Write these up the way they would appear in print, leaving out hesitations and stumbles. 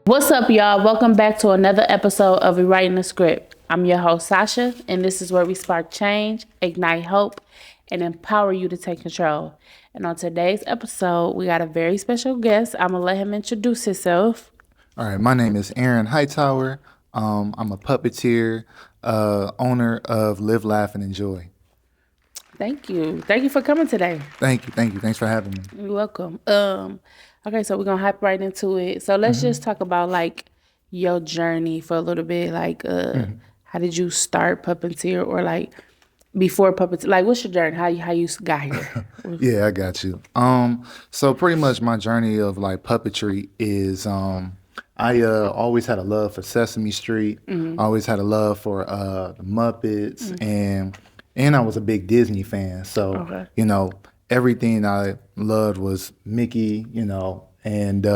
What's up, y'all? Welcome back to another episode of Rewriting the Script. I'm your host, Sasha, and this is where we spark change, ignite hope, and empower you to take control. And on today's episode, we got a very special guest. I'm going to let him introduce himself. All right, my name is Aaron Hightower. I'm a puppeteer, owner of Live, Laugh, and Enjoy. Thank you. Thank you for coming today. Thank you, thank you. Thanks for having me. You're welcome. Okay, so we're going to hop right into it. So let's just talk about, like, your journey for a little bit. Like, how did you start Puppeteer, or, like, before Puppeteer? Like, what's your journey? How you got here? Yeah, I got you. So pretty much my journey of like puppetry is I always had a love for Sesame Street. Always had a love for the Muppets, and I was a big Disney fan. So Okay. everything I loved was Mickey. And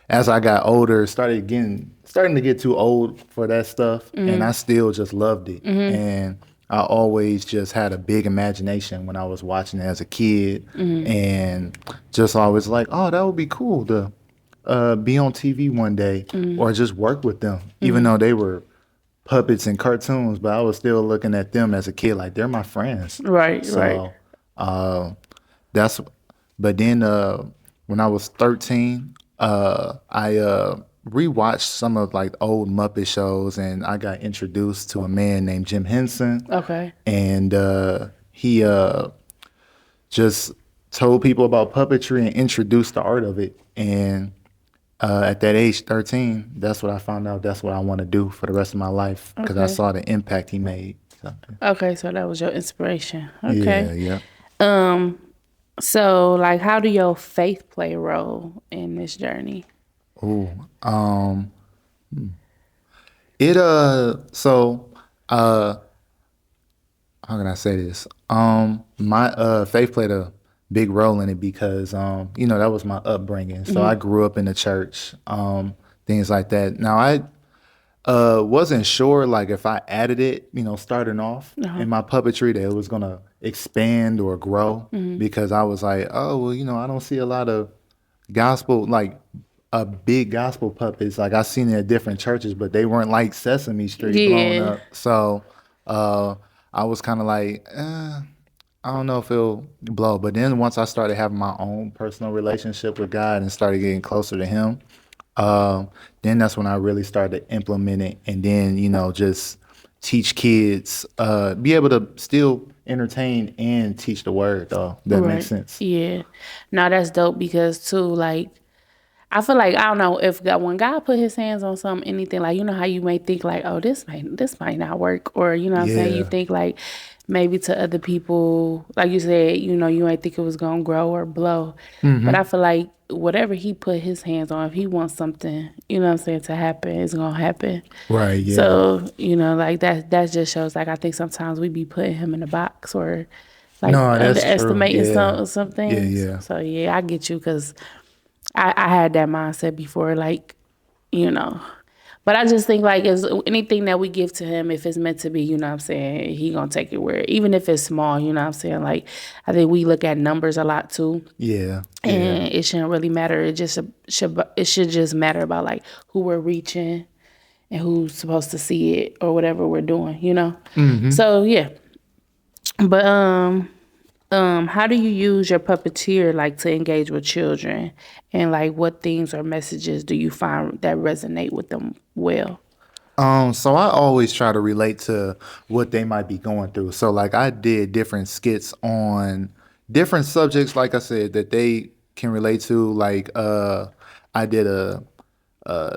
as I got older, starting to get too old for that stuff, and I still just loved it. And I always just had a big imagination when I was watching it as a kid, and just always like, oh, that would be cool to be on TV one day, or just work with them, even though they were puppets and cartoons. But I was still looking at them as a kid like they're my friends. Right, right. So that's. But then when I was 13, I rewatched some of like old Muppet shows, and I got introduced to a man named Jim Henson, Okay. and he just told people about puppetry and introduced the art of it. And at that age, 13, that's what I found out. That's what I want to do for the rest of my life, because I Okay. saw the impact he made. So, Okay, so that was your inspiration. yeah, Okay. yeah. So, like, how do your faith play a role in this journey? Ooh, it so how can I say this? My faith played a big role in it because that was my upbringing. So I grew up in the church, things like that. Now I wasn't sure like if I added it, starting off in my puppetry, that it was gonna expand or grow, because I was like, oh well, I don't see a lot of gospel, like a big gospel puppets. Like I seen it at different churches, but they weren't like Sesame Street blown Yeah. up. So I was kind of like, I don't know if it'll blow. But then once I started having my own personal relationship with God and started getting closer to Him, then that's when I really started to implement it, and then just teach kids, be able to still entertain and teach the word. Though that makes Right. sense. Yeah. No, that's dope because too, like, I feel like I don't know if God, when God put His hands on something, anything, like, you know how you may think like, oh, this might not work, or you know what I'm saying, you Yeah. think like maybe to other people, like you said, you might think it was gonna grow or blow, but I feel like whatever He put His hands on, if He wants something, you know what I'm saying, to happen, it's gonna happen. Right. Yeah. So like that just shows, like, I think sometimes we be putting Him in a box, or like No, that's true. underestimating Yeah. some Yeah. things. Yeah. So yeah, I get you, because I had that mindset before, like, you know. But I just think, like, as anything that we give to Him, if it's meant to be, you know what I'm saying, He gonna take it where, even if it's small, you know what I'm saying. Like, I think we look at numbers a lot too, Yeah. Yeah. and it shouldn't really matter. It should just matter about, like, who we're reaching and who's supposed to see it, or whatever we're doing, you know. So yeah, but how do you use your puppeteer, like, to engage with children, and like what themes or messages do you find that resonate with them well? So I always try to relate to what they might be going through. So like I did different skits on different subjects, like I said, that they can relate to. Like I did a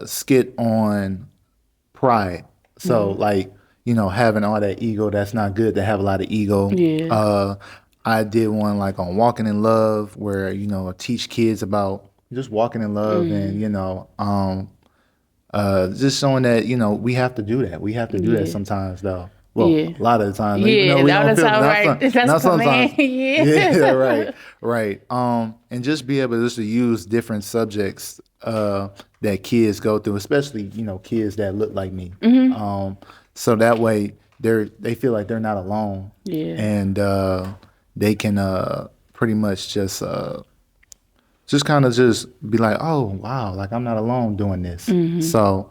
skit on pride. So like, having all that ego, that's not good to have a lot of ego. Yeah. I did one like on walking in love, where, I teach kids about just walking in love, and, just showing that, we have to do that. We have to do that Yeah. sometimes, though. Well, Yeah. a lot of the time, even though Yeah, we that don't was feel all right. That's not command. sometimes. Yeah. Yeah, right, right. And just be able just to use different subjects that kids go through, especially kids that look like me. So that way they feel like they're not alone, Yeah. and they can pretty much just kind of just be like, oh wow, like I'm not alone doing this. So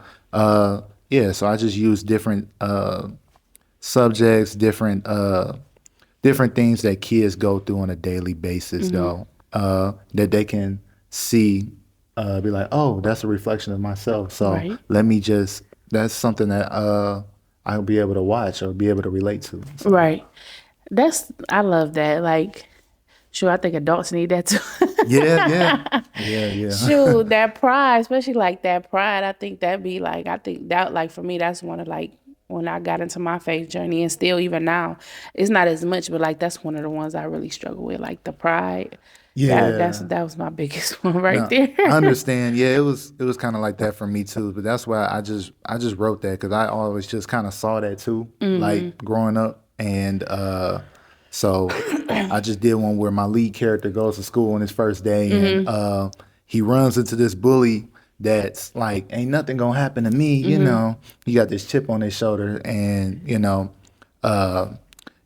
yeah, so I just use different subjects, different things that kids go through on a daily basis, though, that they can see, be like, oh, that's a reflection of myself. So Right. let me just, that's something that I'll be able to watch or be able to relate to. So, Right. I love that. Like, sure, I think adults need that too. yeah, yeah, yeah, yeah. Shoot, that pride, especially like that pride, I think that'd be like, I think that, like, for me, that's one of like, when I got into my faith journey, and still even now, it's not as much, but like, that's one of the ones I really struggle with, like the pride. Yeah. That was my biggest one right No, there. I understand. Yeah, it was kind of like that for me too. But that's why I just wrote that because I always just kind of saw that too, like growing up, and so I just did one where my lead character goes to school on his first day, and he runs into this bully that's like, ain't nothing gonna happen to me, you know. He got this chip on his shoulder, and uh,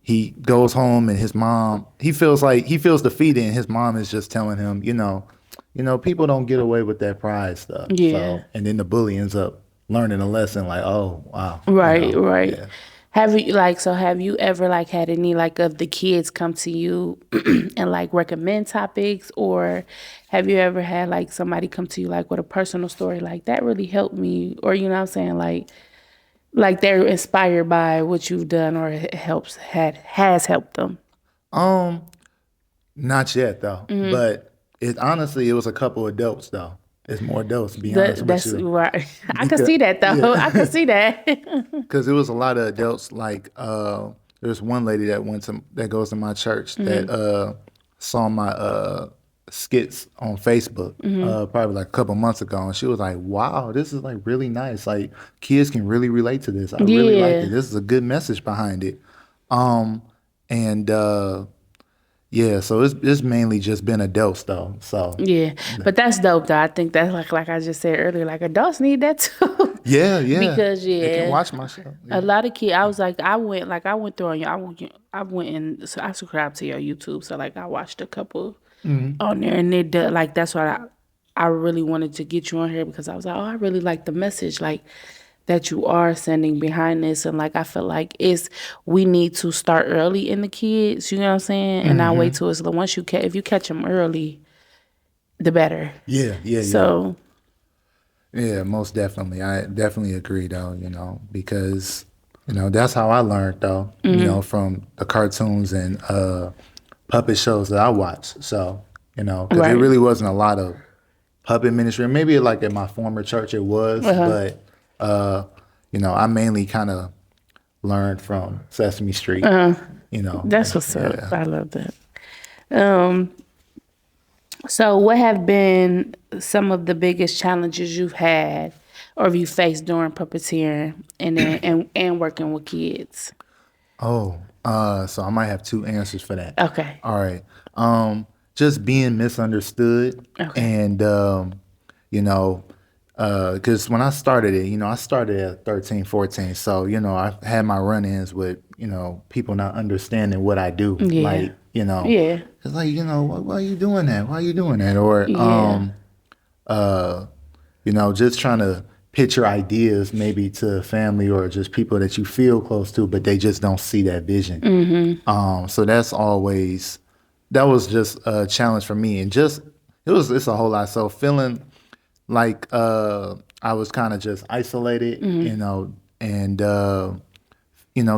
he goes home and his mom, he feels defeated, and his mom is just telling him, people don't get away with that pride stuff. Yeah. So, and then the bully ends up learning a lesson like, oh wow, Right, right. yeah. Have you ever like had any like of the kids come to you and like recommend topics, or have you ever had like somebody come to you like with a personal story like that really helped me, or you know what I'm saying, like they're inspired by what you've done, or it has helped them? Um, Not yet though, but it was a couple adults though. It's more adults, to be honest with That's you, right. I could because see that though. yeah, I could see that. because it was a lot of adults. Like there's one lady that goes to my church that saw my skits on Facebook probably like a couple months ago, and she was like, "Wow, this is like really nice. Like kids can really relate to this. I really like it. Yeah. This is a good message behind it." Um, and yeah, so it's mainly just been adults though. So Yeah, but that's dope though. I think that's like I just said earlier, like adults need that too. yeah, yeah, Because they can yeah, watch my show. a Yeah. lot of kids. I went through on your. I went and so I subscribed to your YouTube. So like I watched a couple on there, and like that's why I really wanted to get you on here, because I was like, oh, I really like the message like that you are sending behind this, and like I feel like we need to start early in the kids. You know what I'm saying? And not wait till it's once if you catch them early, the better. Yeah, yeah, yeah. So Yeah, most definitely. I definitely agree though, because that's how I learned though, from the cartoons and puppet shows that I watched. So, because there right. really wasn't a lot of puppet ministry. Maybe like at my former church it was, but I mainly kind of learned from Sesame Street, That's what's up. Yeah. I love that. Um, so what have been some of the biggest challenges you've had or have you faced during puppeteering and then and working with kids? Oh, so I might have two answers for that. Okay. All right. Just being misunderstood, Okay. and because when I started it, I started at 13, 14. So, I had my run-ins with, people not understanding what I do. Yeah. Like, Yeah. it's like, why are you doing that? Why are you doing that? Or, Yeah. just trying to pitch your ideas maybe to family or just people that you feel close to, but they just don't see that vision. So that was just a challenge for me, and it's a whole lot. So feeling like I was kind of just isolated, and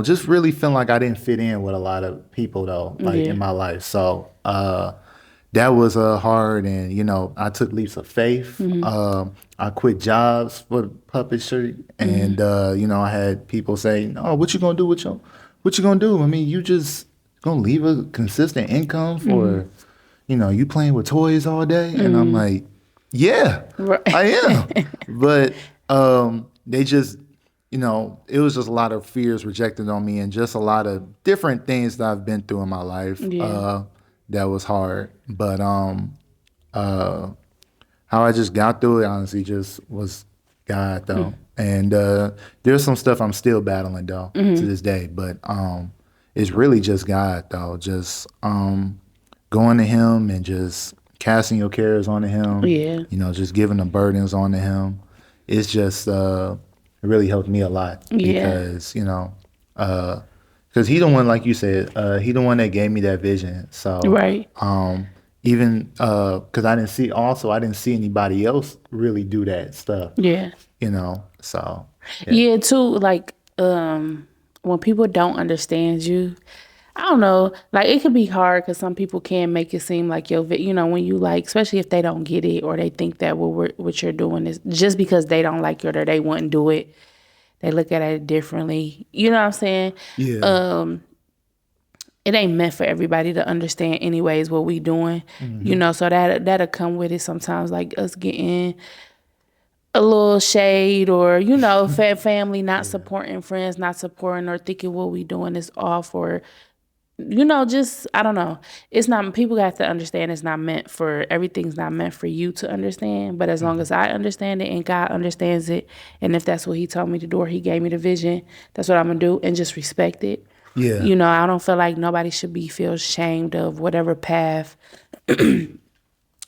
just really feeling like I didn't fit in with a lot of people though, like Yeah. in my life. So that was hard, and I took leaps of faith. I quit jobs for puppetry, and I had people say, "No, what you gonna do what you gonna do? I mean, you just gonna leave a consistent income for, you playing with toys all day?" And I'm like, "Yeah, Right. I am," but they just. It was just a lot of fears rejected on me and just a lot of different things that I've been through in my life. Yeah. That was hard. But how I just got through it, honestly, just was God, though. And there's some stuff I'm still battling, though, to this day. But it's really just God, though. Just going to Him and just casting your cares onto him, Yeah. just giving the burdens onto him. It's just it really helped me a lot Yeah. because because he the one, like you said, he the one that gave me that vision. So Right. even because I didn't see anybody else really do that stuff, Yeah. So yeah, Yeah, too, like, when people don't understand you, I don't know, like, it could be hard because some people can make it seem like when you, like, especially if they don't get it or they think that what you're doing is just because they don't like it or they wouldn't do it, they look at it differently. You know what I'm saying? yeah, It ain't meant for everybody to understand anyways what we doing, so that'll come with it sometimes, like us getting a little shade or family not yeah, supporting, friends not supporting, or thinking what we doing is off, or just I don't know. It's not, people have to understand it's not meant for, everything's not meant for you to understand, but as long as I understand it and God understands it, and if that's what he told me to do or he gave me the vision, that's what I'm gonna do, and just respect it. yeah, I don't feel like nobody should feel ashamed of whatever path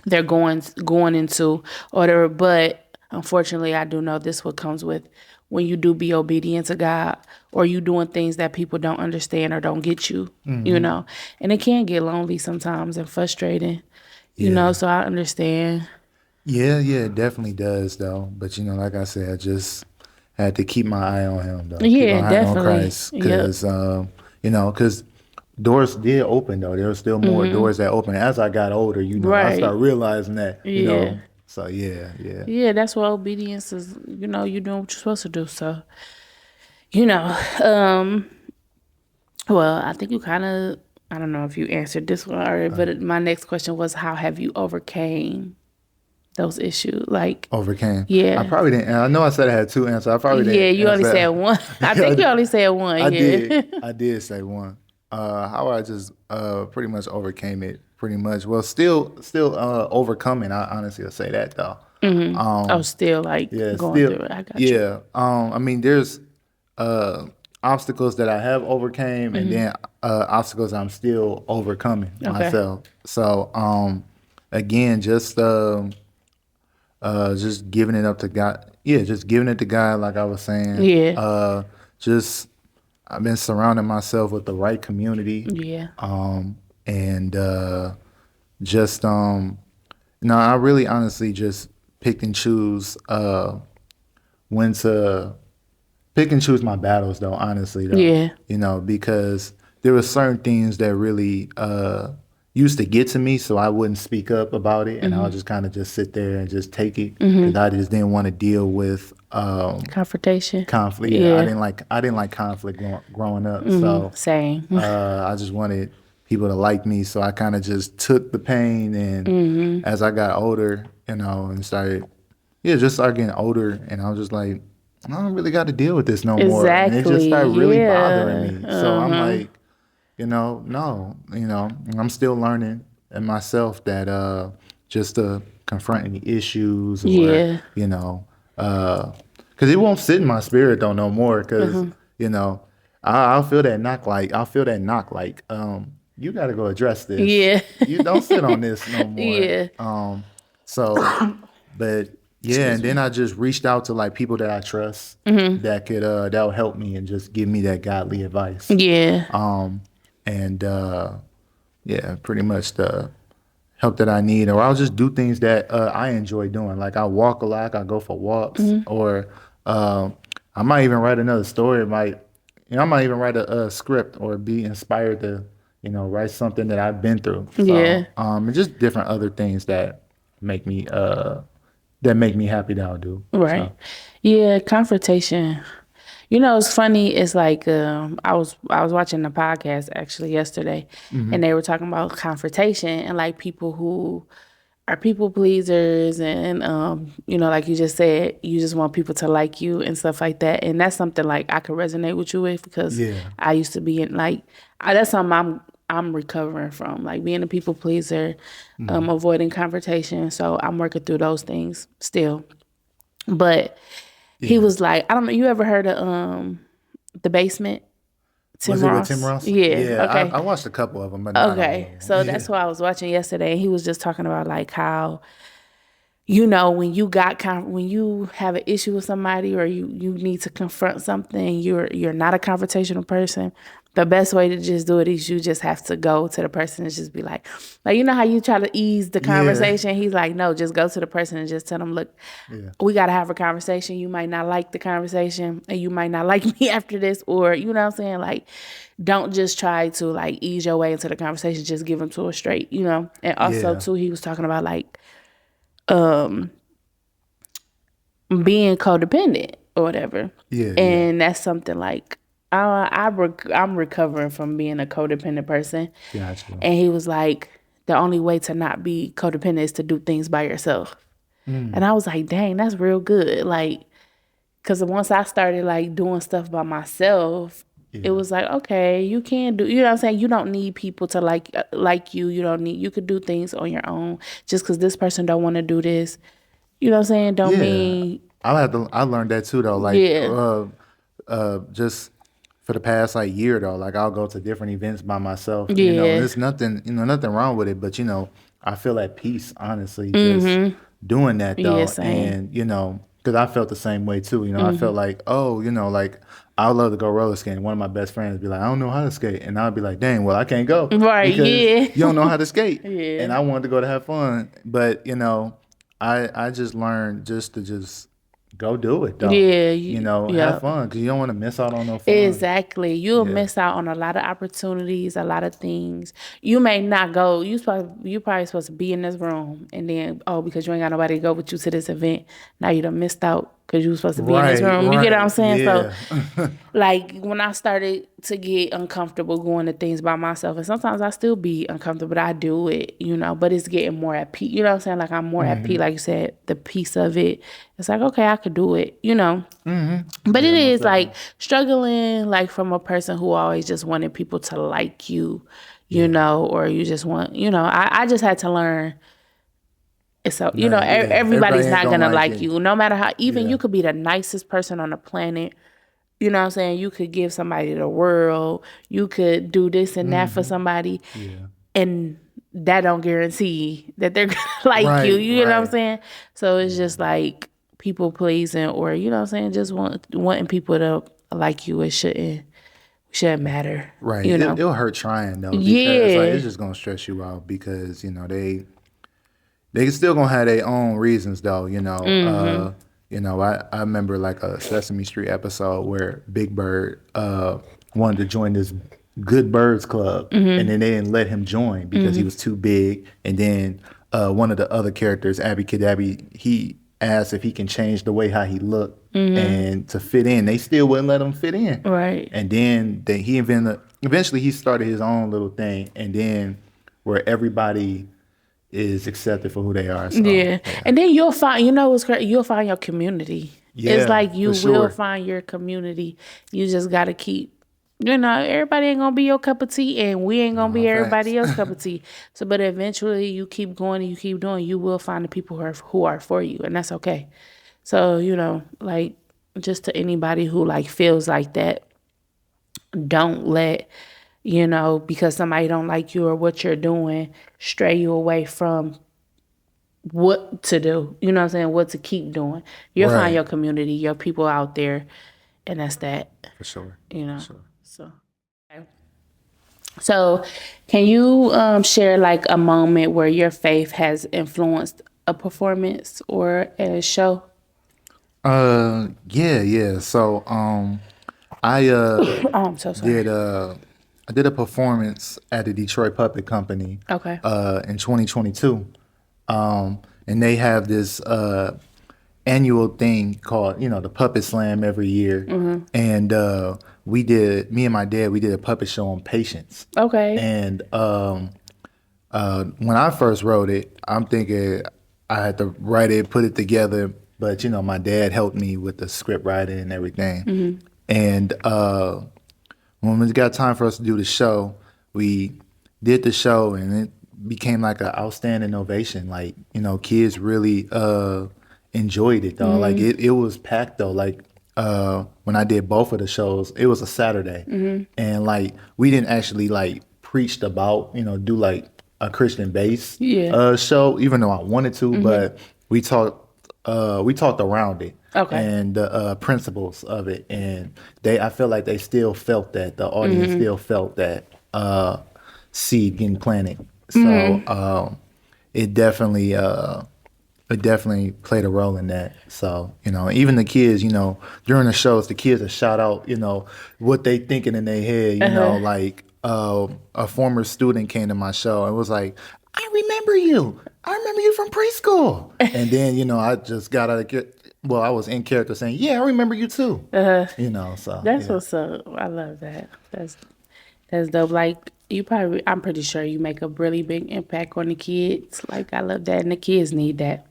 they're going into or whatever. But unfortunately, I do know this what comes with when you do be obedient to God, or you doing things that people don't understand or don't get you, and it can get lonely sometimes and frustrating, yeah. so I understand. Yeah, it definitely does though. But like I said, I just had to keep my eye on him though. Keep Yeah, my eye on definitely. Christ, Yep. because doors did open though. There were still more doors that opened as I got older. I Right. started realizing that. Yeah. So yeah, Yeah, that's what obedience is. You doing what you're supposed to do. So, you know, um, well, I think you kind of, I don't know if you answered this one already, but my next question was, how have you overcame those issues? Like, overcame. I yeah. probably didn't. And I know I said I had two answers. I probably Yeah, didn't you only said answer. one. I think you only said one, I did. yeah. I did say one. How I just pretty much overcame it. Pretty much. Well, still overcoming. I honestly will say that though. Oh, still like Yeah, going still, through it. I got you. yeah. I mean, there's uh obstacles that I have overcame, and then obstacles I'm still overcoming Okay. myself. So, again, just giving it up to God. Yeah, just giving it to God, like I was saying. Yeah. Just I've been surrounding myself with the right community, Yeah. and just no, I really honestly just pick and choose when to pick and choose my battles though, honestly though. Yeah. Because there were certain things that really used to get to me, so I wouldn't speak up about it, and I'll just kind of just sit there and just take it because I just didn't want to deal with Confrontation. conflict. Yeah, Yeah. I didn't like conflict growing up, so Same. I just wanted people to like me, so I kind of just took the pain, and as I got older, and just started getting older, and I was just like, I don't really got to deal with this no more, and it just Exactly. started really bothering Yeah. me. So I'm like, no, I'm still learning in myself that just to confront any issues or Yeah. because it won't sit in my spirit though no more because I'll feel that knock, like you got to go address this. Yeah. You don't sit on this no more. Yeah. So, but yeah, and Excuse then me. I just reached out to like people that I trust that could that'll help me and just give me that godly advice. Yeah. And yeah, pretty much the help that I need, or I'll just do things that I enjoy doing. Like I walk a lot, I go for walks, or I might even write another story. I might even write a script or be inspired to, write something that I've been through. So, Yeah. and just different other things that make me happy that I'll do. Right. So, Yeah. Confrontation. It's funny. It's like I was watching a podcast actually yesterday, and they were talking about confrontation and like people who are people pleasers, and like you just said, you just want people to like you and stuff like that, and that's something like I could resonate with you with because yeah, I used to be in like that's something I'm recovering from, like being a people pleaser, avoiding confrontation. So I'm working through those things still, but. He yeah. was like, I don't know, you ever heard of The Basement? Tim Was it with Tim Ross. Ross? Yeah. Yeah, Okay. I watched a couple of them, but not all of Okay. them. So Yeah, that's what I was watching yesterday, and he was just talking about like how, you know, when you when you have an issue with somebody or you need to confront something, you're not a confrontational person. The best way to just do it is you just have to go to the person and just be like, you know how you try to ease the yeah, conversation. He's like, no, just go to the person and just tell them, look, yeah, we gotta have a conversation. You might not like the conversation, and you might not like me after this, or you know what I'm saying. Like, don't just try to like ease your way into the conversation. Just give them to a straight, you know. And also yeah, too, he was talking about like being codependent or whatever. yeah, yeah. And that's something like I'm recovering from being a codependent person. Gotcha. And he was like, the only way to not be codependent is to do things by yourself. And I was like, dang, that's real good. Like, because once I started like doing stuff by myself, it Yeah, was like, okay, you can do, you know what I'm saying? You don't need people to like you. You don't need, you could do things on your own. Just because this person don't want to do this, you know what I'm saying? Don't yeah. mean, I learned that too though. Like, yeah, just for the past like year though, like I'll go to different events by myself, and yeah, there's nothing, nothing wrong with it, but I feel at peace, honestly, just doing that yeah, though, same. and because I felt the same way too, I felt like, oh, like I would love to go roller skating. One of my best friends would be like, I don't know how to skate, and I'd be like, dang, well, I can't go Right, because yeah. you don't know how to skate, and Yeah. I wanted to go to have fun, but I just learned just to just go do it though. Yeah, Have yeah. fun because you don't want to miss out on no fun. Exactly. You'll Yeah. miss out on a lot of opportunities, a lot of things. You may not go. You probably supposed to be in this room, and then because you ain't got nobody to go with you to this event, now you done missed out because you was supposed to be in this Right, room. You get what I'm right. saying? So Yeah. like when I started to get uncomfortable going to things by myself, and sometimes I still be uncomfortable, but I do it, but it's getting more at peace. You know what I'm saying? Like I'm more at peace, like you said, the peace of it. It's like, okay, I could do it. But it Yeah, most is like definitely. struggling like from a person who always just wanted people to like you, Yeah. or you just want, I just had to learn. So, No, yeah. Everybody everybody's ain't not gonna gonna like like you. you, no matter how, even Yeah. you could be the nicest person on the planet. You know what I'm saying? You could give somebody the world. You could do this and that for somebody. Yeah. And that don't guarantee that they're gonna like you. Right, You know what I'm right. saying? So it's Yeah. just like people pleasing, or you know what I'm saying, just wanting people to like you. It shouldn't matter. Right. You know? It'll hurt trying though because like Yeah. it's just gonna stress you out because they still gonna have their own reasons though, I remember like a Sesame Street episode where Big Bird wanted to join this Good Birds Club and then they didn't let him join because he was too big. And then one of the other characters, Abby Kadabi, he asked if he can change the way how he looked and to fit in. They still wouldn't let him fit in. Right. And then eventually he started his own little thing and then where everybody is accepted for who they are. So Yeah. yeah. And then you'll find, what's great, you'll find your community. It's Yeah, like you for will sure. find your community. You just gotta keep, everybody ain't gonna be your cup of tea, and we ain't gonna No, be facts. everybody else's cup of tea. So, but eventually you keep going and you keep doing, you will find the people who are for you, and that's okay. So, like just to anybody who like feels like that, don't let, because somebody don't like you or what you're doing, stray you away from what to do. You know what I'm saying? What to keep doing. You'll find Right. your community, your people out there, and that's that. For sure. You For know. sure. So, okay. So, can you share like a moment where your faith has influenced a performance or a show? Yeah, yeah. So I Oh, I'm so sorry. did I did a performance at the Detroit Puppet Company Okay. in 2022. And they have this annual thing called, the Puppet Slam every year. And me and my dad, we did a puppet show on patience. Okay. And when I first wrote it, I'm thinking I had to write it, put it together. But my dad helped me with the script writing and everything. And when we got time for us to do the show, we did the show, and it became like an outstanding ovation. Like kids really enjoyed it though. Like it was packed though. Like when I did both of the shows, it was a Saturday, and like we didn't actually like preached about do like a Christian based Yeah. show, even though I wanted to, but we talked around it Okay. and the principles of it, and I feel like they still felt that the audience still felt that seed getting planted. So it definitely played a role in that. So, even the kids, during the shows, the kids will shout out, what they thinking in their head, like a former student came to my show and was like, I remember you. I remember you from preschool. And then, I just got out of I was in character saying, yeah, I remember you too. So. That's Yeah. what's up. I love that. That's dope. Like I'm pretty sure you make a really big impact on the kids. Like I love that, and the kids need that,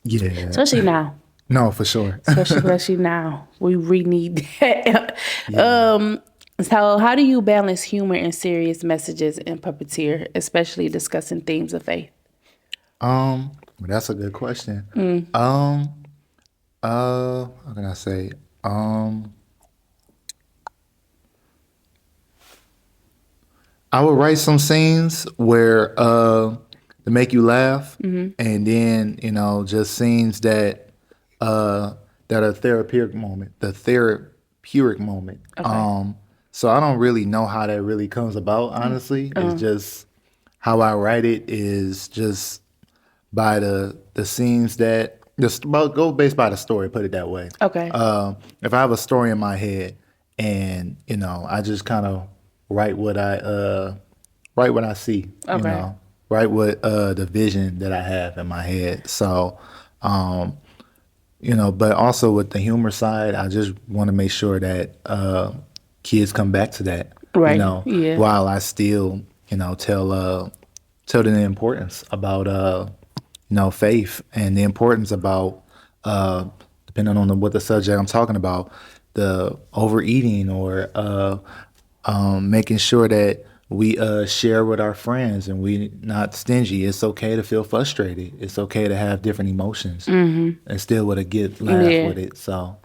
Yeah. especially now. No, for sure. Especially now, we really need that. So how do you balance humor and serious messages in Puppeteer, especially discussing themes of faith? That's a good question. How can I say? I would write some scenes where to make you laugh, and then just scenes that are therapeutic moment, the therapeutic moment. Okay. So I don't really know how that really comes about. Honestly, it's just how I write it is just by the scenes that just about go based by the story. Put it that way. Okay. If I have a story in my head and I just kind of write what I see. Okay. Write what the vision that I have in my head. So, but also with the humor side, I just want to make sure that kids come back to that. Right. Yeah. While I still tell them the importance about faith and the importance about depending on what the subject I'm talking about, the overeating or making sure that we share with our friends and we not stingy. It's okay to feel frustrated. It's okay to have different emotions and still with a good laugh with it. So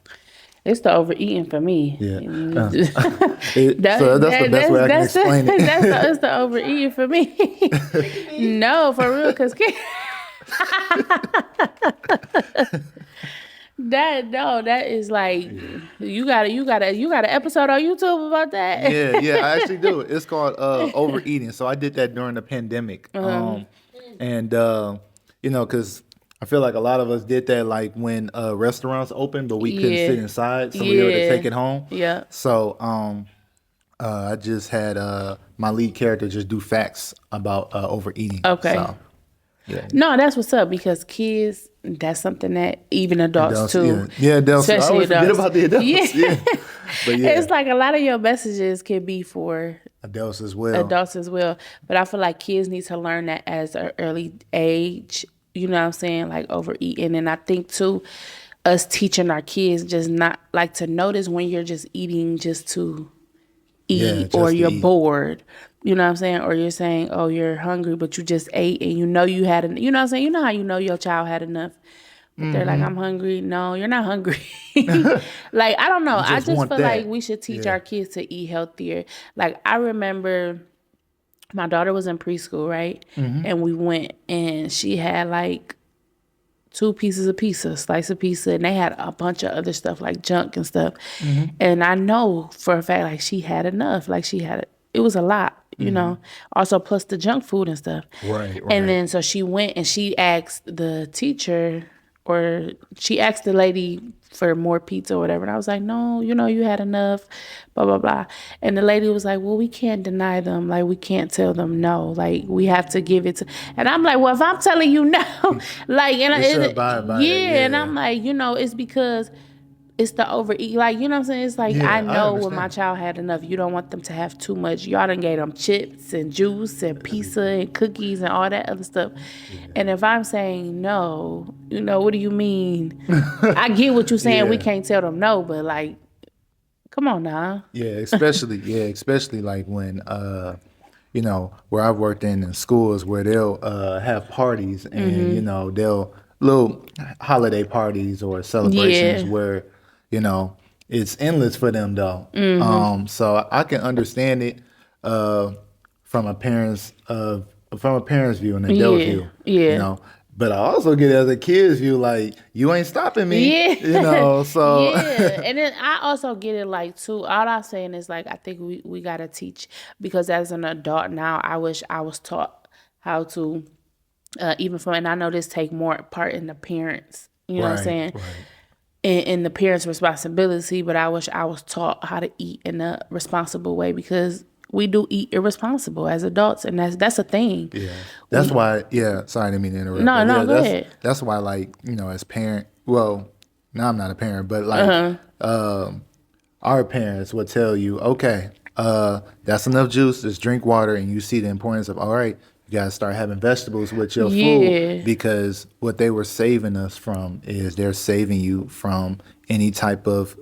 it's the overeating for me. yeah. So that's the best way I can explain it. It's the overeating for me. No, for real, because that is like you got an episode on YouTube about that. Yeah, I actually do. It's called overeating. So I did that during the pandemic, and because I feel like a lot of us did that like when restaurants opened, but we couldn't sit inside, so we were able to take it home. Yeah. So I just had my lead character just do facts about overeating. Okay. So, yeah. No, that's what's up because kids, that's something that even adults too. Yeah, adults. I Especially always forget adults. about the adults. Yeah. But yeah, It's like a lot of your messages can be for adults as well. But I feel like kids need to learn that as an early age. You know what I'm saying? Like overeating. And I think too, us teaching our kids just not like to notice when you're just eating just to eat or you're bored. You know what I'm saying? Or you're saying, oh, you're hungry, but you just ate and you know you had enough. You know what I'm saying? You know how you know your child had enough. But they're like, I'm hungry. No, you're not hungry. Like, I don't know. I just feel like we should teach our kids to eat healthier. Like, I remember my daughter was in preschool, right? And we went and she had like 2 pieces of pizza, slice of pizza, and they had a bunch of other stuff like junk and stuff. And I know for a fact, like she had enough. Like it was a lot, you know, also plus the junk food and stuff. Right. And then so she went and she asked the teacher or she asked the lady for more pizza or whatever. And I was like, no, you had enough, blah, blah, blah. And the lady was like, well, we can't deny them. Like, we can't tell them no. Like, we have to give it to. And I'm like, well, if I'm telling you no, like, and and I'm like, it's because it's the overeat. Like, you know what I'm saying? It's like, I know when my child had enough, you don't want them to have too much. Y'all done gave them chips and juice and pizza and cookies and all that other stuff. And if I'm saying no, what do you mean? I get what you're saying. We can't tell them no, but like, come on now. Especially like when, where I've worked in schools where they'll have parties and, they'll little holiday parties or celebrations where, it's endless for them though. So I can understand it uh, from a parent's view, an adult Yeah, view, you yeah. know. But I also get it as a kid's view, like you ain't stopping me, you Yeah, know. So yeah, and then I also get it like too. All I'm saying is like I think we gotta teach because as an adult now, I wish I was taught how to even from and I know this take more part in the parents. You know what I'm right, saying? right, In the parents' responsibility, but I wish I was taught how to eat in a responsible way because we do eat irresponsible as adults, and that's a thing. yeah. That's We why. Yeah, sorry, I didn't mean to interrupt, no but no yeah, go ahead. that's why, like as parent. Well, now I'm not a parent, but Uh like huh. our parents would tell you, okay, that's enough juice. Just drink water, and you see the importance of all right. You gotta start having vegetables with your food Yeah. because what they were saving us from is they're saving you from any type of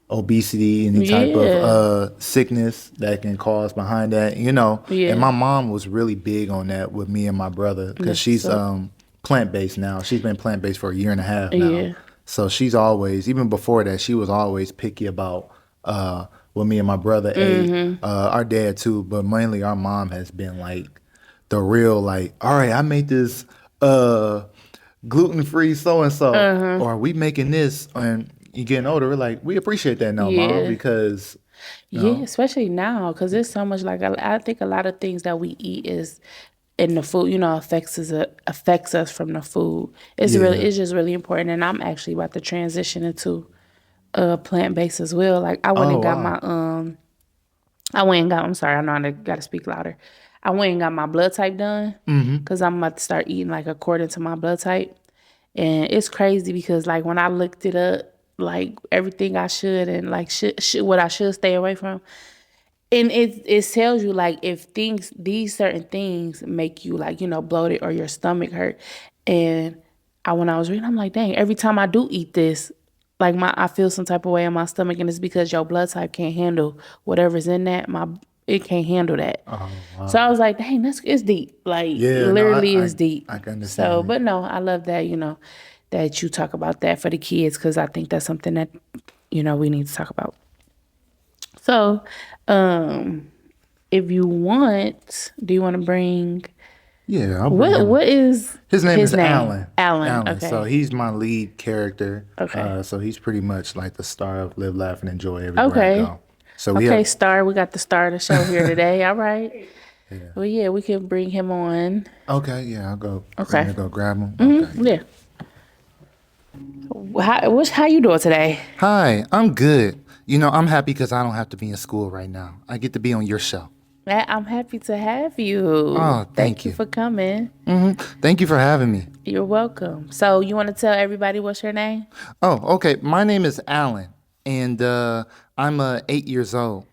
obesity, any type of Yeah. sickness that can cause behind that. And Yeah. my mom was really big on that with me and my brother because That's what's she's up. plant based now. She's been plant based for a year and a half now. Yeah. So she's always, even before that, she was always picky about what me and my brother ate. Our dad too, but mainly our mom has been like the real like, all right, I made this gluten free so and so, or we making this, and you getting older, we're like, we appreciate that now, mom, Yeah. because you Yeah, know, especially now, because there's so much like I think a lot of things that we eat is in the food, affects us from the food. yeah, It's just really important, and I'm actually about to transition into plant based as well. Like oh wow, I'm sorry, I know I gotta speak louder. I went and got my blood type done because I'm about to start eating like according to my blood type. And it's crazy because like when I looked it up, like everything I should and like should what I should stay away from. And it tells you like if these certain things make you like, bloated or your stomach hurt. And when I was reading, I'm like, dang, every time I do eat this, like I feel some type of way in my stomach, and it's because your blood type can't handle whatever's in that. It can't handle that. oh So I wow, was like, dang, it's deep. Like yeah, no, literally it's deep. I can So, understand it. but no, I love that, that you talk about that for the kids because I think that's something that, we need to talk about. So, if you want, do you want to bring Yeah, I'll bring what? him. What is His name his is name? Alan. Alan. Alan. So Okay. he's my lead character. Okay. So he's pretty much like the star of Live, Laugh, and Enjoy everywhere I Okay. go. So we Okay. have, Star. We got the star of the show here today. All right. yeah. Well, yeah, we can bring him on. Okay, yeah, I'll go. You want Okay. me to go grab him? Okay. Yeah. How you doing today? Hi, I'm good. I'm happy because I don't have to be in school right now. I get to be on your show. I'm happy to have you. Oh, Thank thank you you. for coming. Thank you for having me. You're welcome. So, you want to tell everybody what's your name? Oh, okay. My name is Alan, and I'm 8 years old.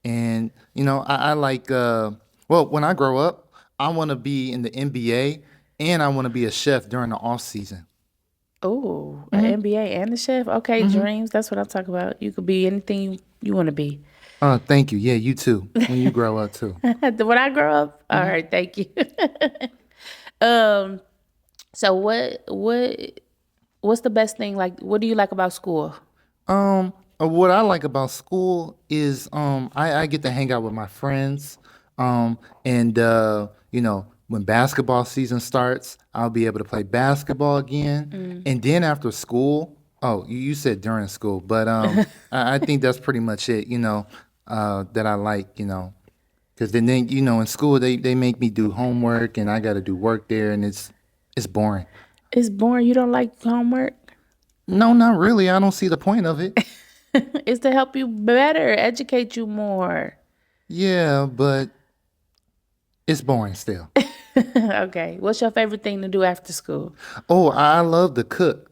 And I like. Well, when I grow up, I want to be in the NBA, and I want to be a chef during the off season. Oh, an MBA and a chef. Okay, dreams. That's what I'm talking about. You could be anything you want to be. Thank you. Yeah, you too. When you grow up too. When I grow up, all right. Thank you. um. So what's the best thing? Like, what do you like about school? What I like about school is I get to hang out with my friends. And when basketball season starts, I'll be able to play basketball again. And then after school, oh, you said during school, but I think that's pretty much it. That I like. Because then in school they make me do homework and I got to do work there, and it's boring. It's boring. You don't like homework. No, not really. I don't see the point of it. It's to help you better, educate you more. Yeah, but it's boring still. Okay. What's your favorite thing to do after school? Oh, I love to cook.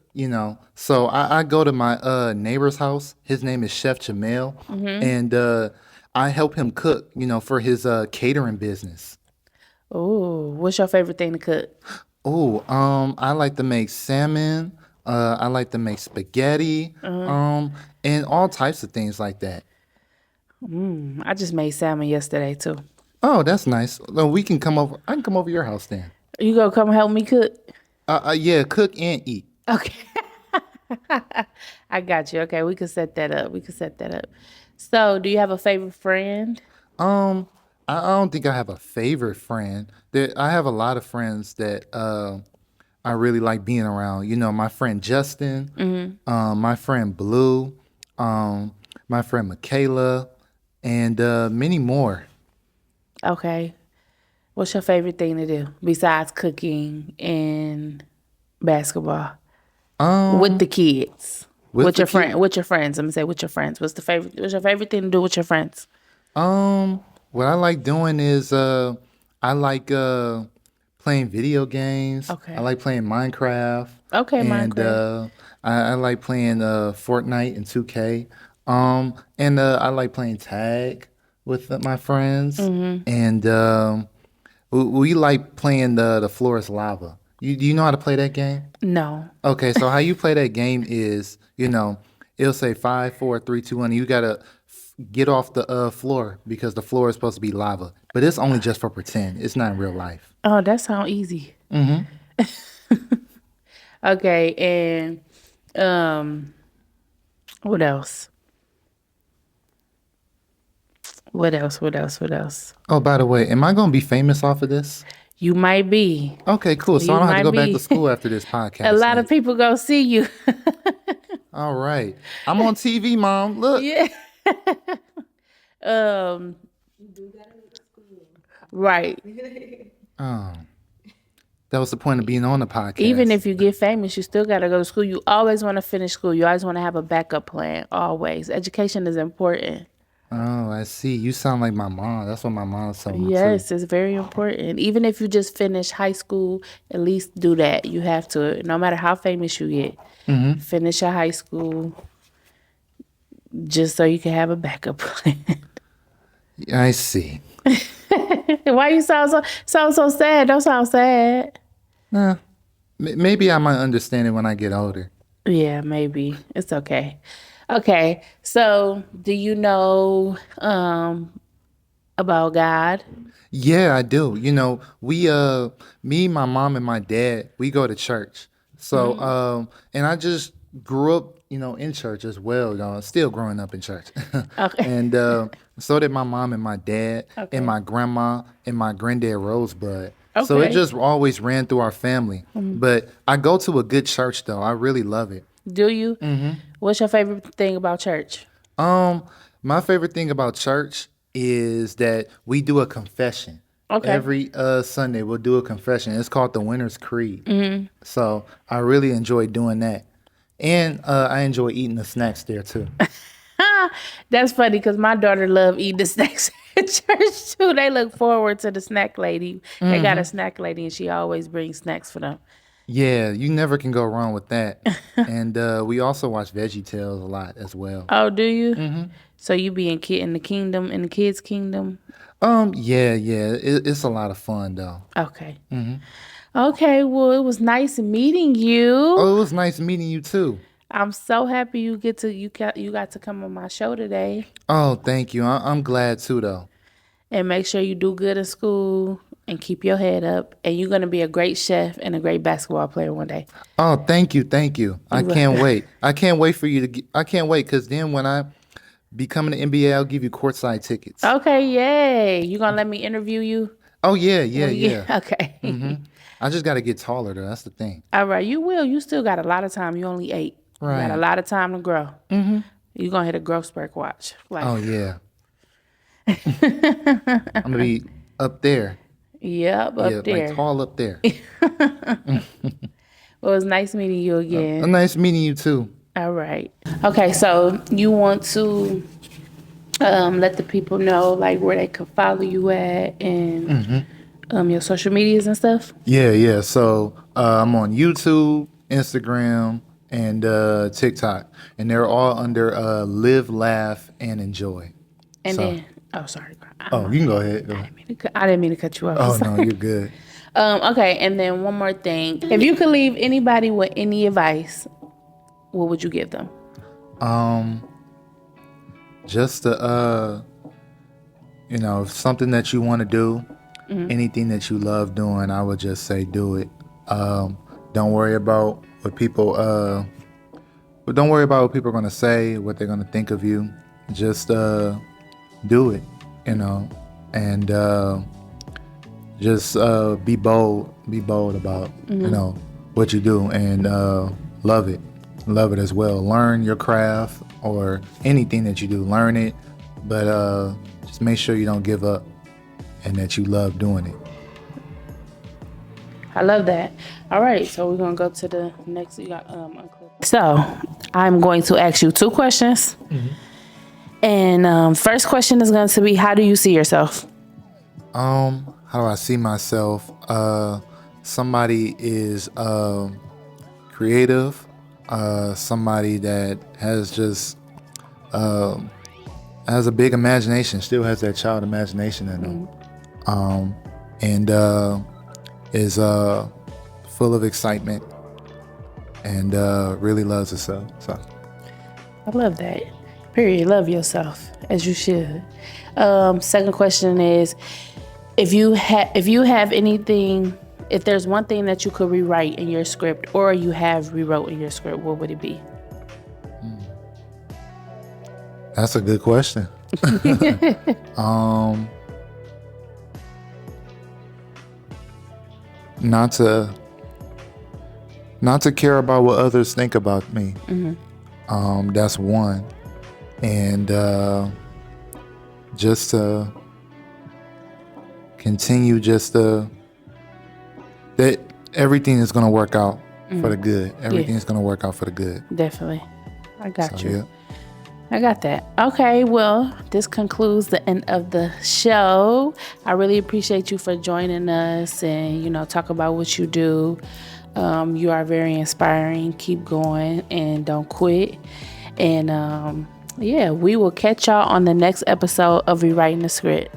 So I go to my neighbor's house. His name is Chef Jamel, and I help him cook, for his catering business. Oh, what's your favorite thing to cook? Oh, I like to make salmon. I like to make spaghetti, and all types of things like that. I just made salmon yesterday too. Oh, that's nice. Well, we can come over. I can come over your house then. You gonna come help me cook? Yeah, cook and eat. Okay. I got you. Okay, we can set that up. So, do you have a favorite friend? Um, I don't think I have a favorite friend. I have a lot of friends that I really like being around. You know, my friend Justin, my friend Blue, um, my friend Michaela, and many more. Okay. What's your favorite thing to do besides cooking and basketball with Um, the kids? with the kid. With your friends. Let me say with your friends. What's your favorite thing to do with your friends? What I like doing is I like playing video games. I Okay. like playing Minecraft, Okay, and Minecraft. I like playing Fortnite and 2K. And I like playing tag with my friends, and we like playing the floor is lava. Do you know how to play that game? No. Okay, so how you play that game is, it'll say 5, 4, 3, 2, 1. You gotta get off the floor because the floor is supposed to be lava, but it's only just for pretend. It's not real life. Oh, that sounds easy. Okay, and what else? What else? Oh, by the way, am I gonna be famous off of this? You might be. Okay, cool. So I You don't have to might go back to be. school after this A podcast lot of then. people go see you. All right, I'm on TV, Mom. Look. Yeah. Um. Right. Oh, that was the point of being on the Even podcast. if you get famous, you still gotta go to school. You always want to finish school. You always want to have a backup plan. Always. Education is important. Oh, I see. You sound like my mom. That's what my mom told me too. Yes, it's very important. Even if you just finish high school, at least do that. You have to, no matter how famous you get, finish your high school just so you can have a backup plan. I see. Why you sound so sad? Don't sound sad. Uh, maybe I might understand it when I get older. Yeah, maybe. It's okay. Okay. So, do you know about God? Yeah, I do. We me, my mom and my dad, we go to church. So and I just grew up, in church as well, still growing up in church. Okay. And so did my mom and my dad and Okay. my grandma and my granddad Rosebud. So it Okay. just always ran through our family. But I go to a good church though. I really love it. Do you? What's your favorite thing about church? Um, my favorite thing about church is that we do a confession. Okay. Every Sunday we'll do a confession. It's called the Winter's Creed. So I really enjoy doing that. And I enjoy eating the snacks there too. That's funny because my daughter love eating the snacks at church too. They look forward to the snack lady. They got a snack lady and she always brings snacks for them. Yeah, you never can go wrong with that. And we also watch Veggie Tales a lot as well. Oh, do you? So you be in the kingdom, in the kids' kingdom? Yeah. It's a lot of fun though. Okay. Okay, well, it was nice meeting you. Oh, it was nice meeting you too. I'm so happy you got to come on my show today. Oh, thank you. I'm glad too though. And make sure you do good in school and keep your head up. And you're gonna be a great chef and a great basketball player one day. Oh, thank you. I can't wait. I can't wait for you to. I can't wait because then when I become an NBA, I'll give you courtside tickets. Okay, yay. You gonna let me interview you? Oh yeah. Okay. I just got to get taller though. That's the thing. All right, you will. You still got a lot of time. You only 8. You got a Right. lot of time to grow. You're gonna hit a growth spurt watch. Like, Oh yeah. I'm gonna be up there. yep, Yeah, up like there. tall up there. Well, it was nice meeting you again. Nice meeting you too. All right. Okay, so you want to let the people know like where they could follow you at and your social medias and stuff. Yeah. So I'm on YouTube, Instagram, and TikTok, and they're all under Live, Laugh, and Enjoy. And So, then, oh, sorry, oh, you can go ahead. Go ahead. I didn't mean to cut you off. Oh Sorry. no, you're good. Okay, and then one more thing. If you could leave anybody with any advice, what would you give them? Just something that you want to do, anything that you love doing, I would just say do it. Don't worry about what people don't worry about what people are gonna say, what they're gonna think of you. Just do it, you know, and just be bold. Be bold about you know what you do, and love it. Love it as well. Learn your craft or anything that you do. Learn it, but just make sure you don't give up, and that you love doing it. I love that. All right, so we're gonna go to the next. You got unclipped. So I'm going to ask you 2 questions, and first question is going to be, how do you see yourself? How do I see myself? Somebody is creative. Somebody that has just has a big imagination. Still has that child imagination in them, and is full of excitement, and really loves herself. So I love that. Period. Love yourself as you should. Second question is, if you have anything, if there's one thing that you could rewrite in your script, or you have rewrote in your script, what would it be? That's a good question. Not to care about what others think about me. That's one. And just to continue that everything is going to work out for the good. Everything is going to work out for the good. Definitely. I got you. Yeah. I got that. Okay, well, this concludes the end of the show. I really appreciate you for joining us and, talk about what you do. You are very inspiring. Keep going and don't quit. And we will catch y'all on the next episode of Rewriting the Script.